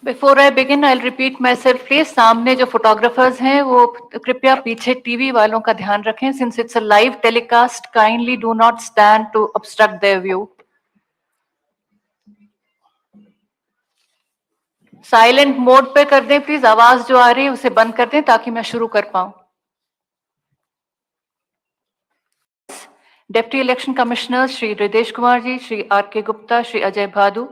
Before I begin, I'll repeat myself, please. सामने जो photographers हैं, वो कृपया पीछे TV वालों का ध्यान रखें. Since it's a live telecast, kindly do not stand to obstruct their view. Silent mode पे कर दें, please. आवाज जो आ रही है, उसे बंद कर दें, ताकि मैं शुरू कर पाऊं. Deputy Election Commissioners Shri Ridesh Kumar ji, Shri R.K. Gupta, Shri Ajay Bhadu,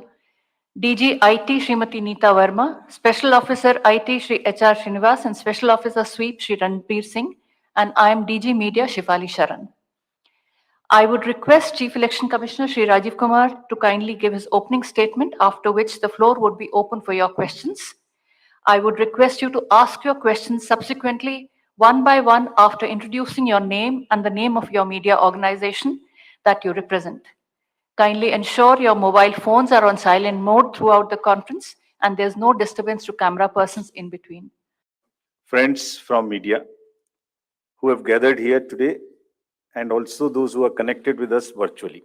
DG IT Srimati Neeta Verma, Special Officer IT Shri HR Srinivas and Special Officer Sweep Shri Ranbir Singh, and I am DG Media Shifali Sharan. I would request Chief Election Commissioner Shri Rajiv Kumar to kindly give his opening statement, after which the floor would be open for your questions. I would request you to ask your questions subsequently, one by one, after introducing your name and the name of your media organization that you represent. Kindly ensure your mobile phones are on silent mode throughout the conference and there's no disturbance to camera persons in between. Friends from media who have gathered here today and also those who are connected with us virtually.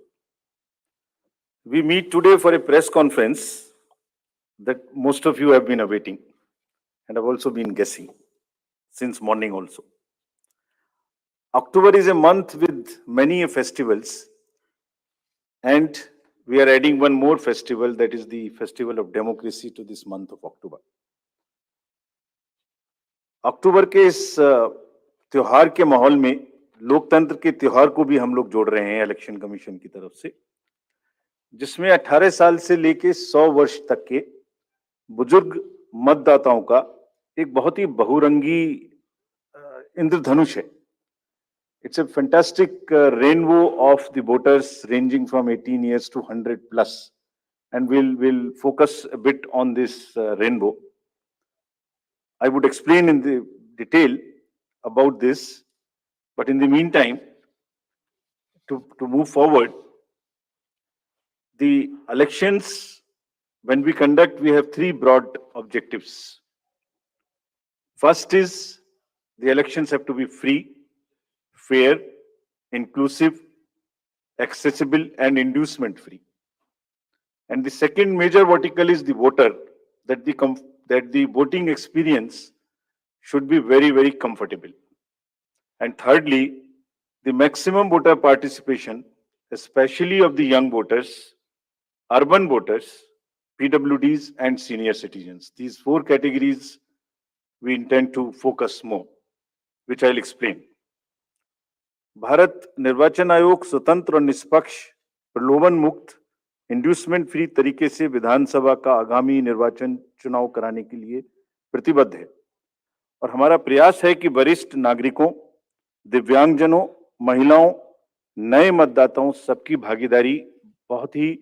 We meet today for a press conference that most of you have been awaiting and have also been guessing since morning also. October is a month with many festivals, and we are adding one more festival, that is the Festival of Democracy, to this month of October. अक्टूबर के इस त्योहार के माहौल में लोकतंत्र के त्योहार को भी हम लोग जोड़ रहे हैं इलेक्शन कमीशन की तरफ से, जिसमें 18 साल से लेके 100 वर्ष तक के बुजुर्ग मतदाताओं का एक बहुत ही बहुरंगी इंद्रधनुष है. It's a fantastic rainbow of the voters ranging from 18 years to 100 plus, and we'll focus a bit on this rainbow. I would explain in the detail about this, but in the meantime, to move forward, the elections, when we conduct, we have three broad objectives. First is the elections have to be free, fair, inclusive, accessible, and inducement free. And the second major vertical is the voter, that the voting experience should be very, very comfortable. And thirdly, the maximum voter participation, especially of the young voters, urban voters, PWDs, and senior citizens. These four categories we intend to focus more, which I'll explain. Bharat निर्वाचन आयोग स्वतंत्र और निष्पक्ष, प्रलोभन मुक्त, inducement free तरीके से विधानसभा का आगामी निर्वाचन चुनाव कराने के लिए प्रतिबद्ध है, और हमारा प्रयास है कि वरिष्ठ नागरिकों, दिव्यांगजनों, महिलाओं, नए मतदाताओं सबकी भागीदारी बहुत ही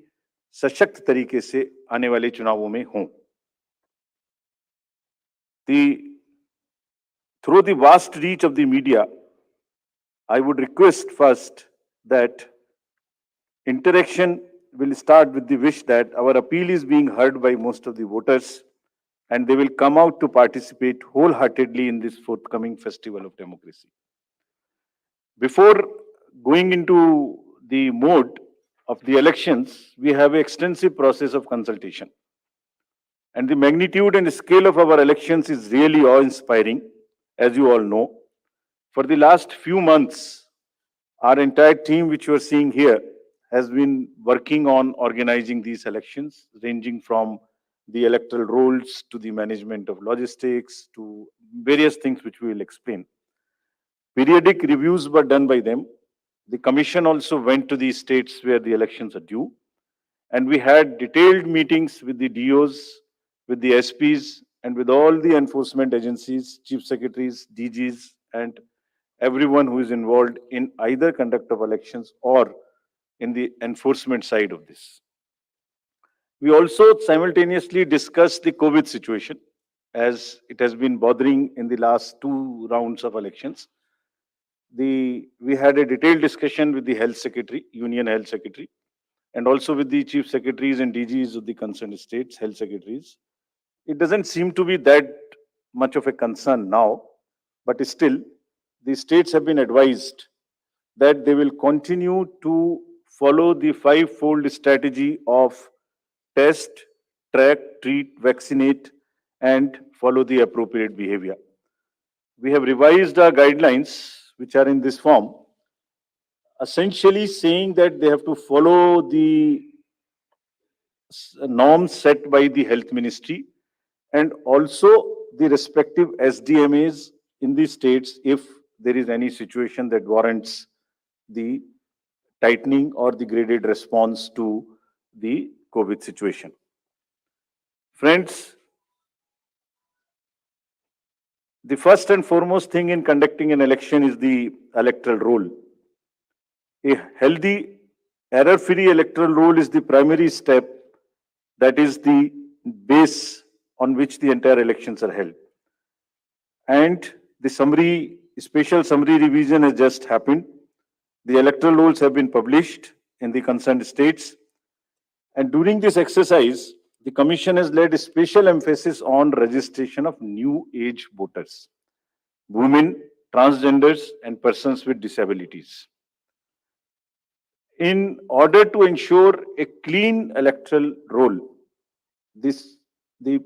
सशक्त तरीके से आने वाले चुनावों में हो. Through the vast reach of the media, I would request first that interaction will start with the wish that our appeal is being heard by most of the voters and they will come out to participate wholeheartedly in this forthcoming Festival of Democracy. Before going into the mode of the elections, we have an extensive process of consultation. And the magnitude and scale of our elections is really awe-inspiring, as you all know. For the last few months, our entire team, which you are seeing here, has been working on organizing these elections, ranging from the electoral rolls to the management of logistics to various things which we will explain. Periodic reviews were done by them. The commission also went to the states where the elections are due, and we had detailed meetings with the DOs, with the SPs, and with all the enforcement agencies, chief secretaries, DGs, and everyone who is involved in either conduct of elections or in the enforcement side of this. We also simultaneously discussed the COVID situation, as it has been bothering in the last two rounds of elections. We had a detailed discussion with the health secretary, union health secretary, and also with the chief secretaries and DGs of the concerned states, health secretaries. It doesn't seem to be that much of a concern now, but still, the states have been advised that they will continue to follow the five-fold strategy of test, track, treat, vaccinate, and follow the appropriate behavior. We have revised our guidelines, which are in this form, essentially saying that they have to follow the norms set by the health ministry and also the respective SDMAs in the states if there is any situation that warrants the tightening or the graded response to the COVID situation. Friends, the first and foremost thing in conducting an election is the electoral roll. A healthy, error-free electoral roll is the primary step, that is the base on which the entire elections are held. And the special summary revision has just happened. The electoral rolls have been published in the concerned states. And during this exercise, the Commission has laid a special emphasis on registration of new age voters, women, transgenders, and persons with disabilities. In order to ensure a clean electoral roll, the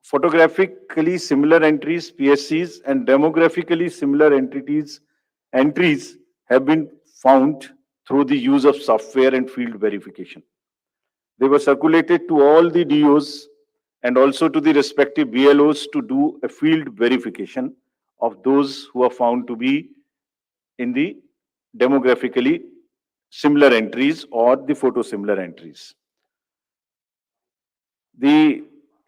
photographically similar entries, PSCs, and demographically similar entries have been found through the use of software and field verification. They were circulated to all the DOs and also to the respective BLOs to do a field verification of those who are found to be in the demographically similar entries or the photo similar entries. The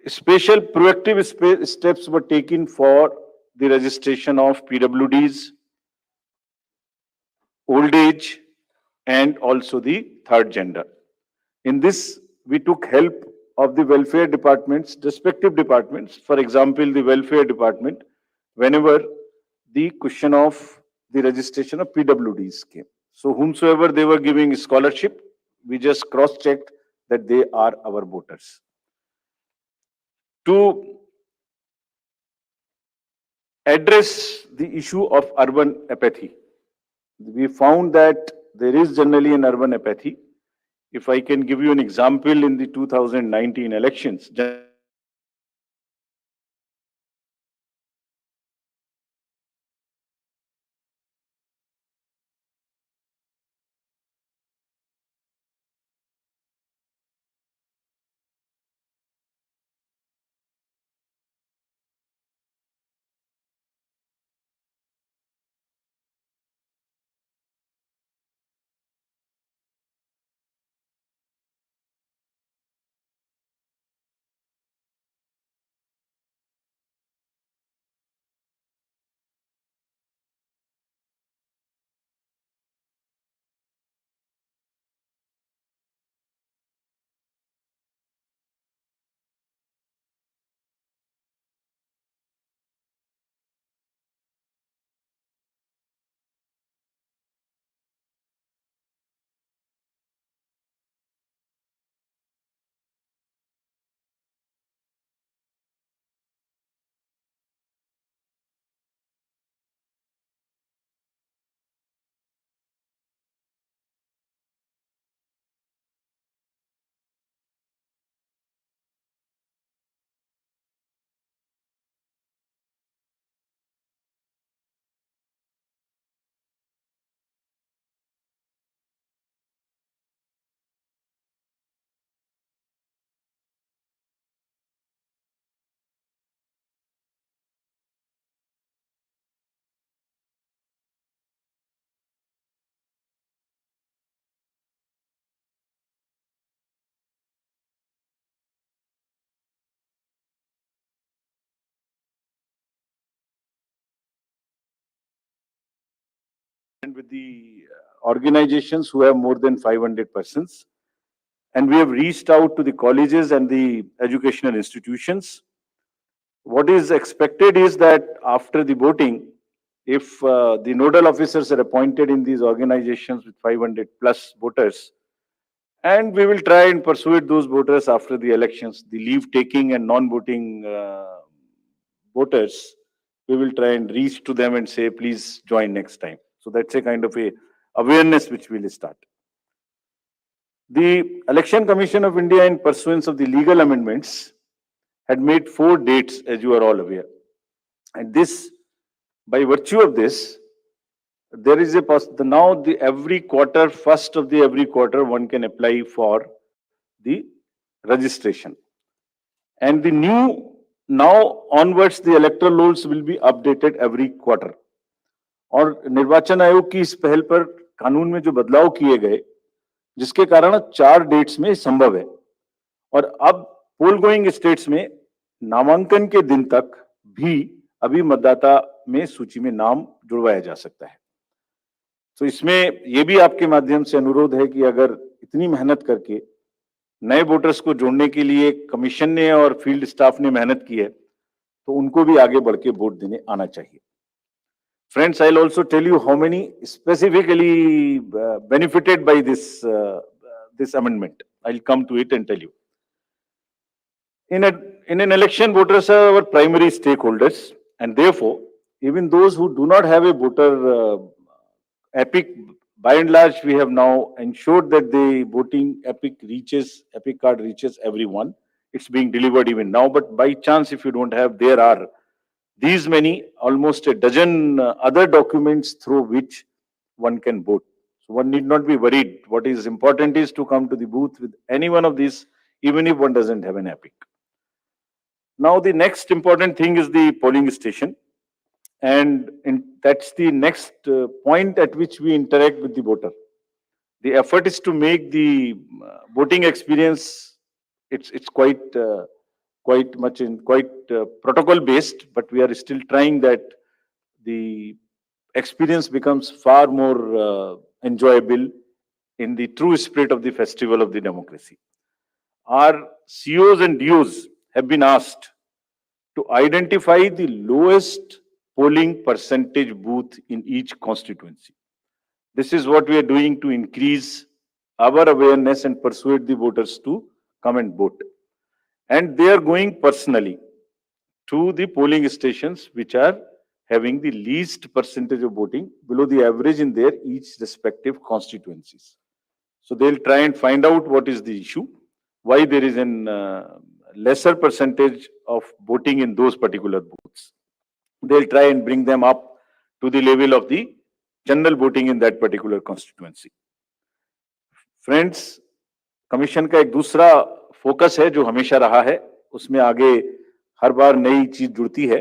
special proactive steps were taken for the registration of PWDs, old age, and also the third gender. In this, we took help of the welfare departments, respective departments. For example, the welfare department, whenever the question of the registration of PWDs came. So whomsoever they were giving scholarship, we just cross-checked that they are our voters. To address the issue of urban apathy, we found that there is generally an urban apathy. If I can give you an example, in the 2019 elections, and with the organizations who have more than 500 persons. And we have reached out to the colleges and the educational institutions. What is expected is that after the voting, if the nodal officers are appointed in these organizations with 500 plus voters, and we will try and persuade those voters after the elections, the leave taking and non-voting voters, we will try and reach to them and say, please join next time. So that's a kind of a awareness which we will start. The Election Commission of India, in pursuance of the legal amendments, had made 4 dates, as you are all aware. And this, by virtue of this, there is now every quarter, first of the every quarter, one can apply for the registration. And the new, now onwards, the electoral rolls will be updated every quarter. और निर्वाचन आयोग की इस पहल पर कानून में जो बदलाव किए गए, जिसके कारण 4 डेट्स में संभव है, और अब पोल गोइंग स्टेट्स में नामांकन के दिन तक भी अभी मतदाता में सूची में नाम जुड़वाया जा सकता है। तो इसमें यह भी आपके माध्यम से अनुरोध है कि अगर इतनी मेहनत करके नए वोटर्स को जोड़ने के लिए कमीशन ने और फील्ड स्टाफ ने मेहनत की है, तो उनको भी आगे बढ़ के वोट देने आना चाहिए। Friends, I'll also tell you how many specifically benefited by this amendment. I'll come to it and tell you. In an election, voters are our primary stakeholders, and therefore, even those who do not have a voter epic, by and large, we have now ensured that the voting epic card reaches everyone. It's being delivered even now, but by chance, if you don't have, there are these many, almost a dozen other documents through which one can vote. So one need not be worried. What is important is to come to the booth with any one of these, even if one doesn't have an epic. Now the next important thing is the polling station. And that's the next point at which we interact with the voter. The effort is to make the voting experience, it's quite protocol based, but we are still trying that the experience becomes far more enjoyable in the true spirit of the festival of the democracy. Our COs and DOs have been asked to identify the lowest polling percentage booth in each constituency. This is what we are doing to increase our awareness and persuade the voters to come and vote. And they are going personally to the polling stations which are having the least percentage of voting below the average in their each respective constituencies. So they'll try and find out what is the issue, why there is an lesser percentage of voting in those particular booths. They'll try and bring them up to the level of the general voting in that particular constituency. Friends, commission का एक दूसरा focus है जो हमेशा रहा है, उसमें आगे हर बार नई चीज जुड़ती है,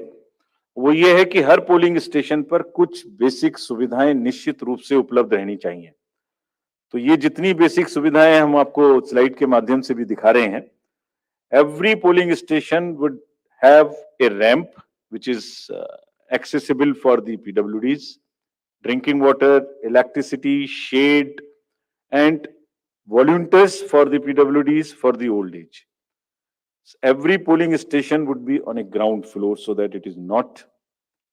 वो ये है कि हर पोलिंग स्टेशन पर कुछ बेसिक सुविधाएं निश्चित रूप से उपलब्ध रहनी चाहिए। तो ये जितनी बेसिक सुविधाएं हम आपको स्लाइड के माध्यम से भी दिखा रहे हैं, every polling station would have a ramp which is accessible for the PWDs, drinking water, electricity, shade, and volunteers for the PWDs for the old age. Every polling station would be on a ground floor so that it is not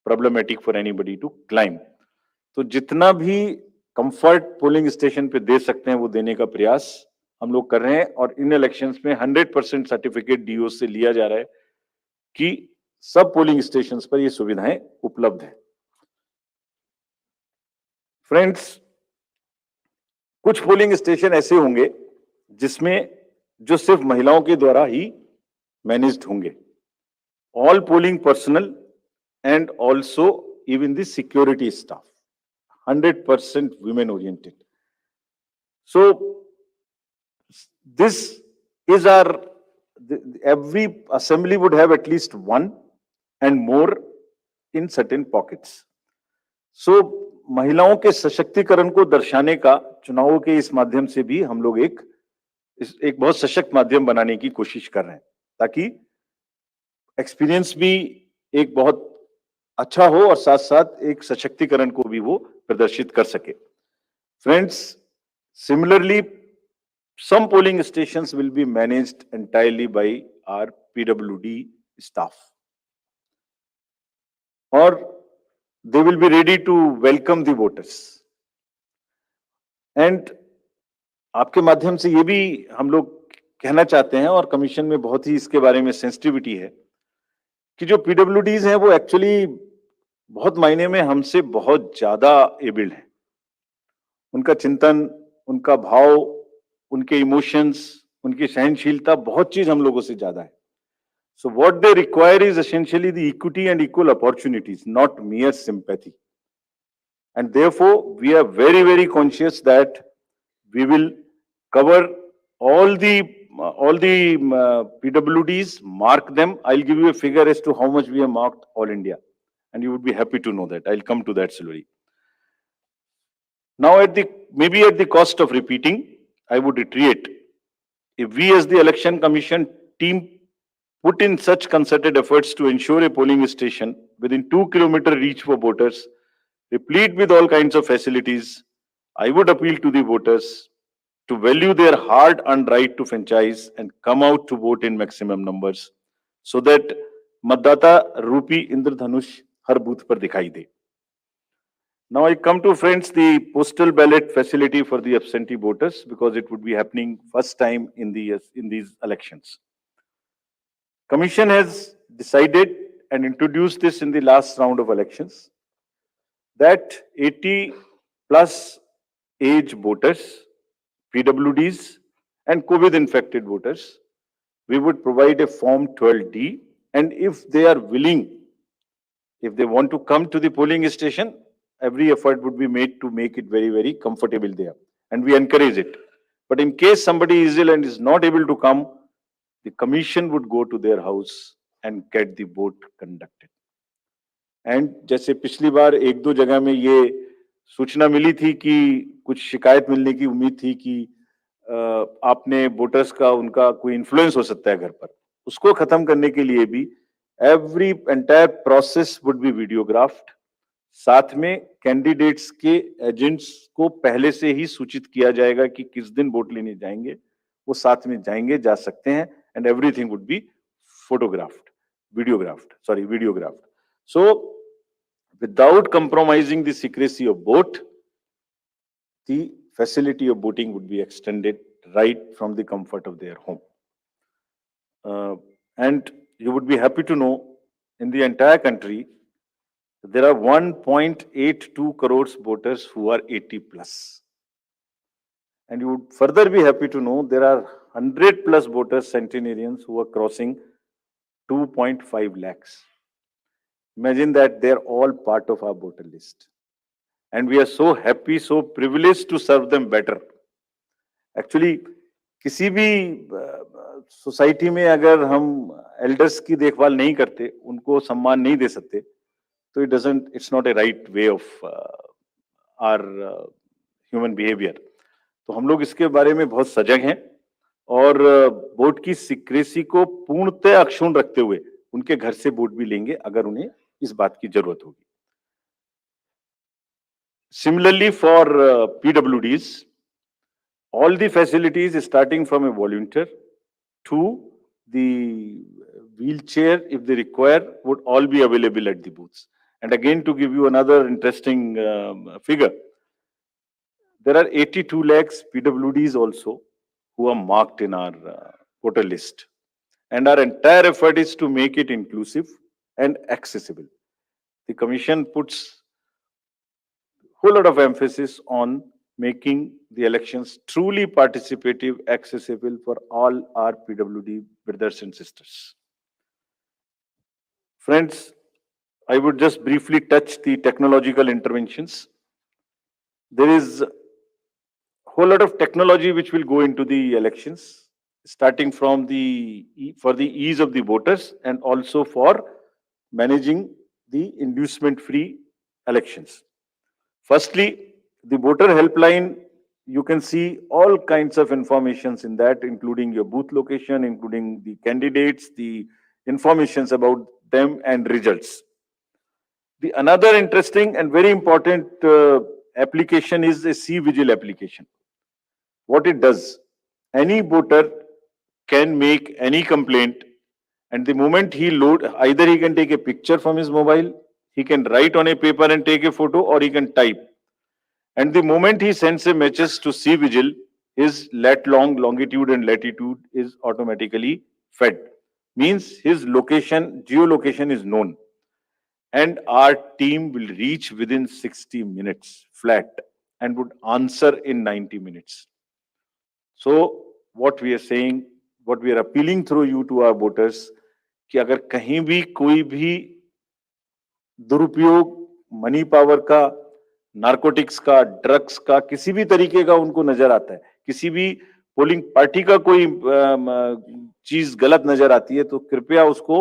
problematic for anybody to climb. तो जितना भी comfort polling station पे दे सकते हैं वो देने का प्रयास हम लोग कर रहे हैं, और इन इलेक्शंस में 100% सर्टिफिकेट डीओ से लिया जा रहा है कि सब पोलिंग स्टेशंस पर ये सुविधाएं उपलब्ध है। फ्रेंड्स, कुछ पोलिंग स्टेशन ऐसे होंगे जिसमें जो सिर्फ महिलाओं के द्वारा ही मैनेज्ड होंगे। All polling personal and also even the security staff 100% women oriented. So this is every assembly would have at least one and more in certain pockets. So महिलाओं के सशक्तिकरण को दर्शाने का चुनावों के इस माध्यम से भी हम लोग एक बहुत सशक्त माध्यम बनाने की कोशिश कर रहे हैं, ताकि एक्सपीरियंस भी एक बहुत अच्छा हो और साथ साथ एक सशक्तिकरण को भी वो प्रदर्शित कर सके। Friends, similarly some polling stations will be managed entirely by our PWD staff, or they will be ready to welcome the voters. And आपके माध्यम से ये भी हम लोग कहना चाहते हैं, और कमीशन में बहुत ही इसके बारे में सेंसिटिविटी है, कि जो PWDs हैं वो एक्चुअली बहुत मायने में हमसे बहुत ज्यादा एबल्ड हैं। उनका चिंतन, उनका भाव, उनके इमोशंस, उनकी सहनशीलता, बहुत चीज हम लोगों से ज्यादा है। So what they require is essentially the equity and equal opportunities, not mere sympathy. And therefore, we are very, very conscious that we will cover all the PWDs, mark them. I'll give you a figure as to how much we have marked all India, and you would be happy to know that. I'll come to that slowly. Now, maybe at the cost of repeating, I would reiterate: if we, as the Election Commission team, put in such concerted efforts to ensure a polling station within 2 kilometer reach for voters, replete with all kinds of facilities, I would appeal to the voters to value their hard-earned right to franchise and come out to vote in maximum numbers, so that मतदाता रूपी इंद्रधनुष हर booth पर दिखाई दे. Now I come to, friends, the postal ballot facility for the absentee voters, because it would be happening first time in these elections. Commission has decided and introduced this in the last round of elections, that 80 plus age voters, PWDs, and COVID infected voters, we would provide a Form 12D, and if they are willing, if they want to come to the polling station, every effort would be made to make it very, very comfortable there. And we encourage it. But in case somebody is ill and is not able to come, the commission would go to their house and get the vote conducted. And जैसे पिछली बार एक दो जगह में ये सूचना मिली थी कि कुछ शिकायत मिलने की उम्मीद थी कि आपने वोटर्स का उनका कोई इन्फ्लुएंस हो सकता है घर पर, उसको खत्म करने के लिए भी every entire process would be videographed. साथ में कैंडिडेट्स के एजेंट्स को पहले से ही सूचित किया जाएगा कि किस दिन वोट लेने जाएंगे, वो साथ में जाएंगे, जा सकते हैं, and everything would be photographed, videographed. So, without compromising the secrecy of vote, the facility of voting would be extended right from the comfort of their home. And you would be happy to know, in the entire country, there are 1.82 crores voters who are 80 plus. And you would further be happy to know there are 100 plus voters, centenarians, who are crossing 2.5 lakhs. Imagine that they're all part of our voter list. And we are so happy, so privileged to serve them better. Actually, किसी भी society में अगर हम elders की देखभाल नहीं करते, उनको सम्मान नहीं दे सकते, तो it's not a right way of our human behavior. तो हम लोग इसके बारे में बहुत सजग हैं और वोट की सीक्रेसी को पूर्णतः अक्षुण्ण रखते हुए उनके घर से वोट भी लेंगे अगर उन्हें इस बात की जरूरत होगी. Similarly, for PWDs, all the facilities starting from a volunteer to the wheelchair, if they require, would all be available at the booths. And again, to give you another interesting figure, there are 82 lakhs PWDs also who are marked in our voter list. And our entire effort is to make it inclusive and accessible. The Commission puts a whole lot of emphasis on making the elections truly participative, accessible for all our PWD brothers and sisters. Friends, I would just briefly touch the technological interventions. There is a whole lot of technology which will go into the elections, starting from for the ease of the voters and also for managing the inducement-free elections. Firstly, the voter helpline, you can see all kinds of informations in that, including your booth location, including the candidates, the informations about them and results. The another interesting and very important application is a C-Vigil application. What it does, any voter can make any complaint, and the moment he either he can take a picture from his mobile, he can write on a paper and take a photo, or he can type. And the moment he sends a message to C-Vigil, his longitude and latitude is automatically fed. Means his geolocation is known. And our team will reach within 60 minutes flat and would answer in 90 minutes. So what we are saying, what we are appealing through you to our voters, कि अगर कहीं भी कोई भी दुरुपयोग money power का, narcotics का, drugs का, किसी भी तरीके का उनको नजर आता है, किसी भी पोलिंग पार्टी का कोई चीज गलत नजर आती है, तो कृपया उसको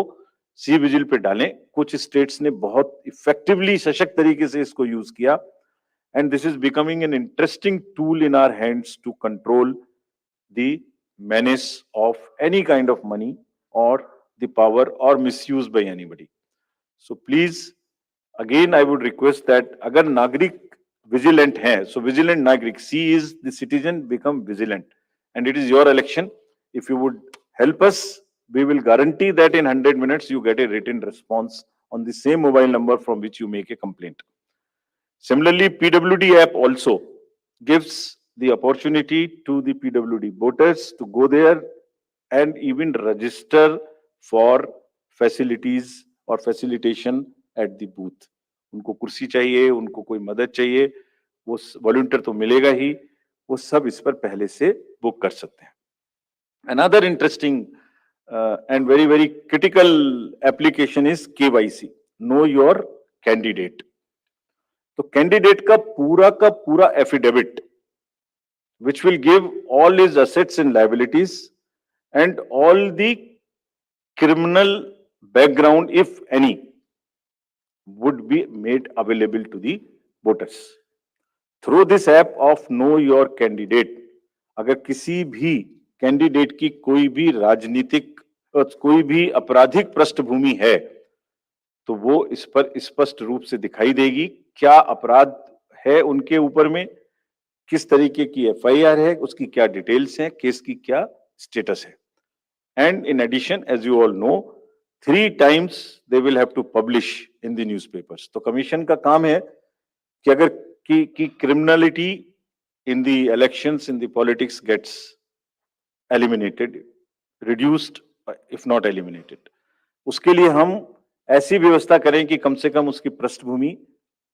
सी विजिल पे डालें। कुछ स्टेट्स ने बहुत इफेक्टिवली, सशक्त तरीके से इसको यूज किया, and this is becoming an interesting tool in our hands to control the menace of any kind of money or the power or misuse by anybody. So please, again I would request that agar nagrik vigilant hai, so vigilant nagrik, C is the citizen become vigilant, and it is your election. If you would help us, we will guarantee that in 100 minutes you get a written response on the same mobile number from which you make a complaint. Similarly, PWD app also gives the opportunity to the PWD voters to go there and even register for facilities or facilitation at the booth. उनको कुर्सी चाहिए, उनको कोई मदद चाहिए, वो volunteer तो मिलेगा ही, वो सब इस पर पहले से बुक कर सकते हैं. Another interesting and very, very critical application is KYC, Know Your Candidate. तो कैंडिडेट का पूरा affidavit which will give all his assets and liabilities and all the criminal background, if any, would be made available to the voters through this app of Know Your Candidate. अगर किसी भी candidate की कोई भी राजनीतिक कोई भी आपराधिक पृष्ठभूमि है, तो वो इस पर स्पष्ट रूप से दिखाई देगी, क्या अपराध है उनके ऊपर में, किस तरीके की एफआईआर है, उसकी क्या डिटेल्स हैं, केस की क्या स्टेटस है. And in addition, as you all know, 3 times they will have to publish in the newspapers. तो कमीशन का काम है कि अगर की criminality in the elections, in the politics gets eliminated, reduced, if not eliminated, उसके लिए हम ऐसी व्यवस्था करें कि कम से कम उसकी पृष्ठभूमि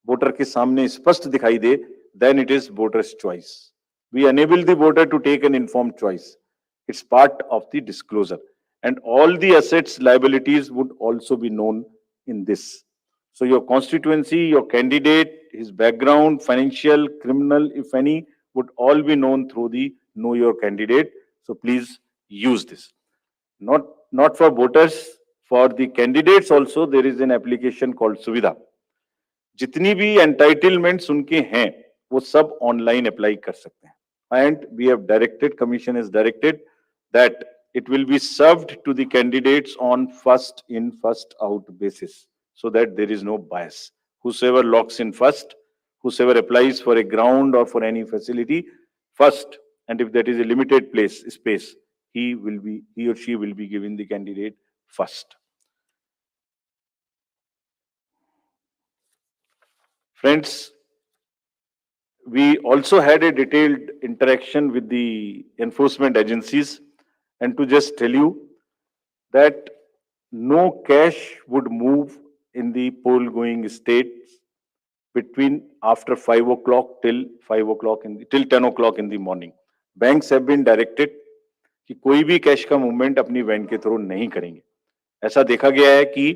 वोटर के सामने स्पष्ट दिखाई दे. Then it is voter's choice. We enable the voter to take an informed choice. It's part of the disclosure, and all the assets, liabilities would also be known in this. So your constituency, your candidate, his background, financial, criminal, if any, would all be known through the Know Your Candidate. So please use this. Not for voters, for the candidates also there is an application called Suvidha. जितनी भी entitlements उनके हैं वो सब online apply कर सकते हैं. And we have directed, commission is directed that it will be served to the candidates on first in first out basis, so that there is no bias. Whosoever locks in first, whosoever applies for a ground or for any facility first, and if that is a limited space, he or she will be given the candidate first. Friends, we also had a detailed interaction with the enforcement agencies, and to just tell you that no cash would move in the poll going states between after 5 o'clock till 10 o'clock in the morning. Banks have been directed कि कोई भी cash का movement अपनी van के through नहीं करेंगे. ऐसा देखा गया है कि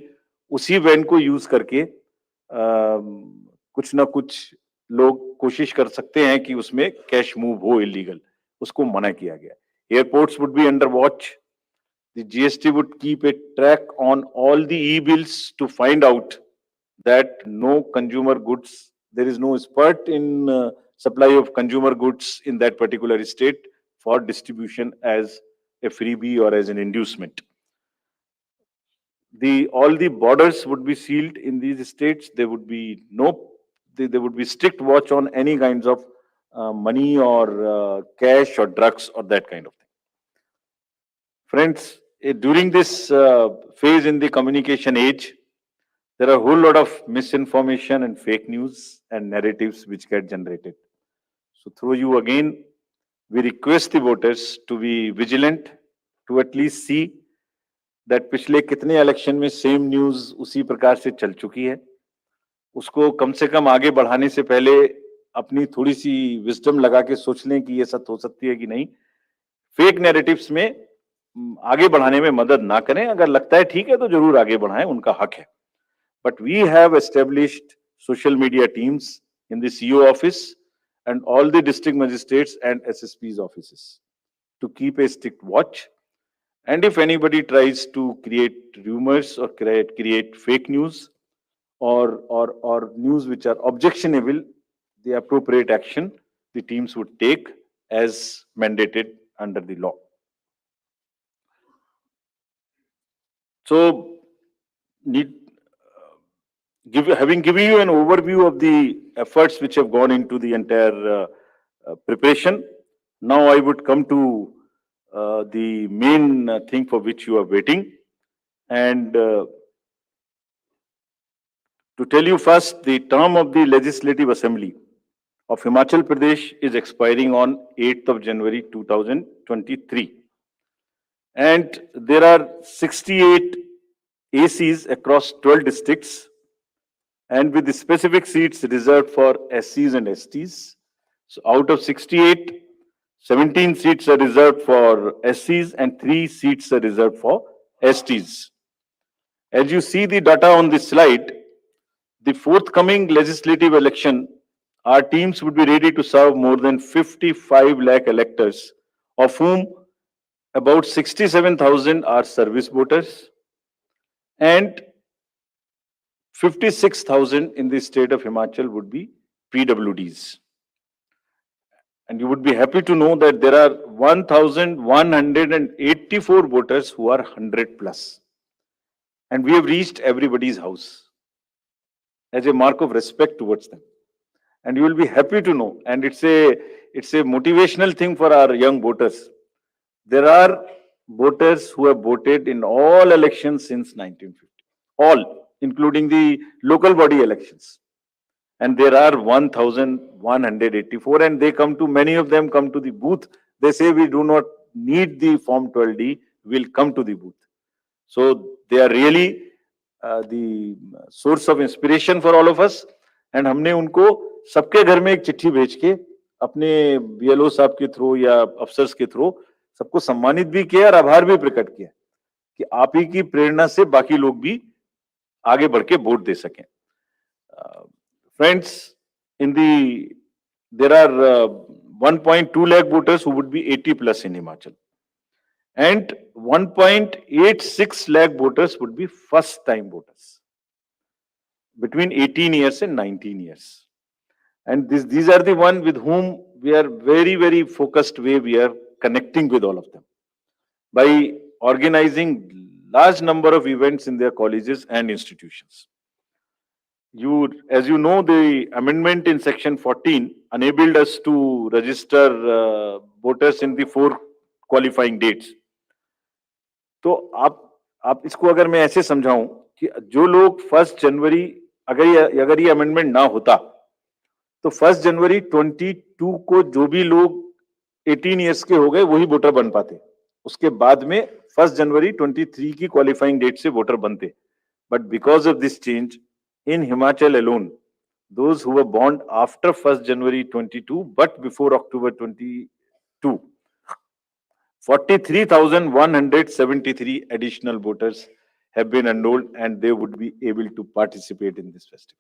उसी वैन को यूज करके कुछ ना कुछ लोग कोशिश कर सकते हैं कि उसमें कैश मूव हो इलीगल, उसको मना किया गया. Airports would be under watch. The GST would keep a track on all the e-bills to find out that no consumer goods, there is no spurt in supply of consumer goods in that particular state for distribution as a freebie or as an inducement. All the borders would be sealed in these states. There would be there would be strict watch on any kinds of money or cash or drugs or that kind of thing. Friends, during this phase in the communication age, there are a whole lot of misinformation and fake news and narratives which get generated. So through you again, we request the voters to be vigilant, to at least see that पिछले कितने election में same news उसी प्रकार से चल चुकी है. उसको कम से कम आगे बढ़ाने से पहले अपनी थोड़ी सी विजडम लगा के सोच लें कि ये सच हो सकती है कि नहीं. फेक नैरेटिव्स में आगे बढ़ाने में मदद ना करें। अगर लगता है ठीक है तो जरूर आगे बढ़ाएं, उनका हक है। But we have established social media teams in the CO office and all the district magistrates and SSP's offices to keep a strict watch. And if anybody tries to create rumors or create fake news or news which are objectionable, the appropriate action the teams would take as mandated under the law. So, having given you an overview of the efforts which have gone into the entire preparation, now I would come to the main thing for which you are waiting. And to tell you first, the term of the Legislative Assembly of Himachal Pradesh is expiring on 8th of January 2023. And there are 68 ACs across 12 districts, and with the specific seats reserved for SCs and STs. So out of 68, 17 seats are reserved for SCs and 3 seats are reserved for STs. As you see the data on this slide, the forthcoming legislative election, our teams would be ready to serve more than 55 lakh electors, of whom about 67,000 are service voters and 56,000 in the state of Himachal would be PWDs. And you would be happy to know that there are 1,184 voters who are 100 plus. And we have reached everybody's house as a mark of respect towards them. And you will be happy to know, and it's a motivational thing for our young voters. There are voters who have voted in all elections since 1950, all, including the local body elections. And there are 1,184, and they come to, many of them come to the booth. They say, we do not need the Form 12D, we'll come to the booth. So they are really the source of inspiration for all of us. And हमने उनको सबके घर में एक चिट्ठी भेज के अपने BLO साहब के थ्रू या अफसर्स के थ्रू सबको सम्मानित भी किया और आभार भी प्रकट किया कि आप ही की प्रेरणा से बाकी लोग भी आगे बढ़ के वोट दे सकें. Friends, there are 1.2 lakh voters who would be 80 plus in Himachal, and 1.86 lakh voters would be first time voters between 18 years and 19 years. And these are the ones with whom we are very, very focused way we are connecting with all of them by organizing large number of events in their colleges and institutions. As you know, the amendment in section 14 enabled us to register voters in the 4 qualifying dates. तो आप इसको अगर मैं ऐसे समझाऊं कि जो लोग 1 जनवरी, अगर ये अमेंडमेंट ना होता तो 1 जनवरी 22 को जो भी लोग 18 इयर्स के हो गए वही वोटर बन पाते. उसके बाद में 1 जनवरी 23 की क्वालिफाइंग डेट से वोटर बनते. But because of this change in Himachal alone, those who were born after 1st January 22 but before October 22, 43,173 additional voters have been enrolled and they would be able to participate in this festival.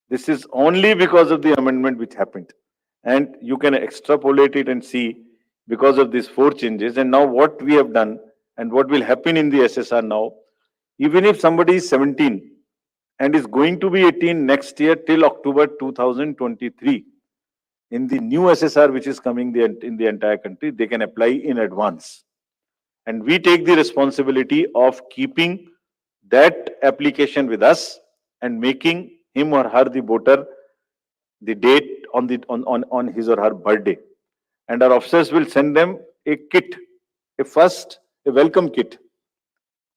This is only because of the amendment which happened, and you can extrapolate it and see because of these 4 changes. And now what we have done and what will happen in the SSR now, even if somebody is 17 and is going to be 18 next year till October 2023, in the new SSR which is coming in the entire country, they can apply in advance. And we take the responsibility of keeping that application with us and making him or her the voter the date on his or her birthday. And our officers will send them a kit, a welcome kit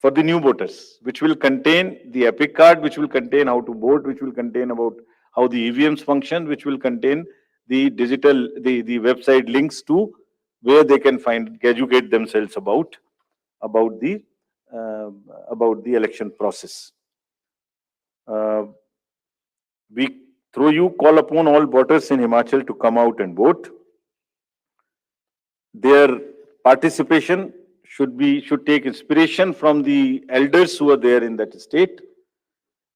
for the new voters, which will contain the epic card, which will contain how to vote, which will contain about how the EVMs function, which will contain the digital, the website links to where they can educate themselves about the election process. We, through you, call upon all voters in Himachal to come out and vote. Their participation should take inspiration from the elders who are there in that state,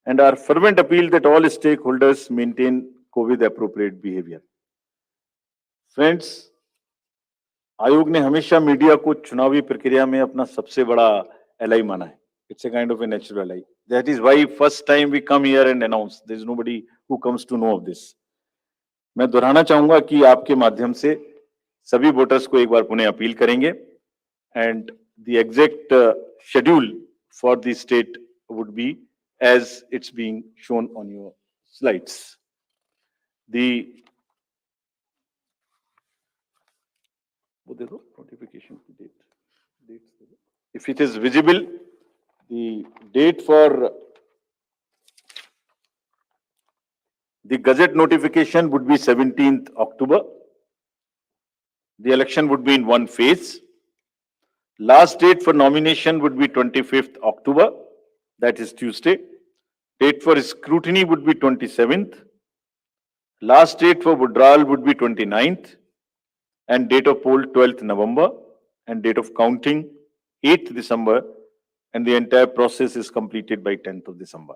and our fervent appeal that all stakeholders maintain COVID appropriate behavior. Friends, आयोग ने हमेशा media को चुनावी प्रक्रिया में अपना सबसे बड़ा एलाई माना है. It's a kind of a natural ally. That is why first time we come here and announce. There is nobody who comes to know of this. मैं दोहराना चाहूंगा कि आपके माध्यम से सभी वोटर्स को एक बार पुनः अपील करेंगे, and the exact schedule for the state would be as it's being shown on your slides. Notification date. If it is visible, the date for the Gazette notification would be 17th October. The election would be in one phase. Last date for nomination would be 25th October, that is Tuesday. Date for scrutiny would be 27th. Last date for withdrawal would be 29th. And date of poll 12th November. And date of counting 8th December. And the entire process is completed by 10th of December.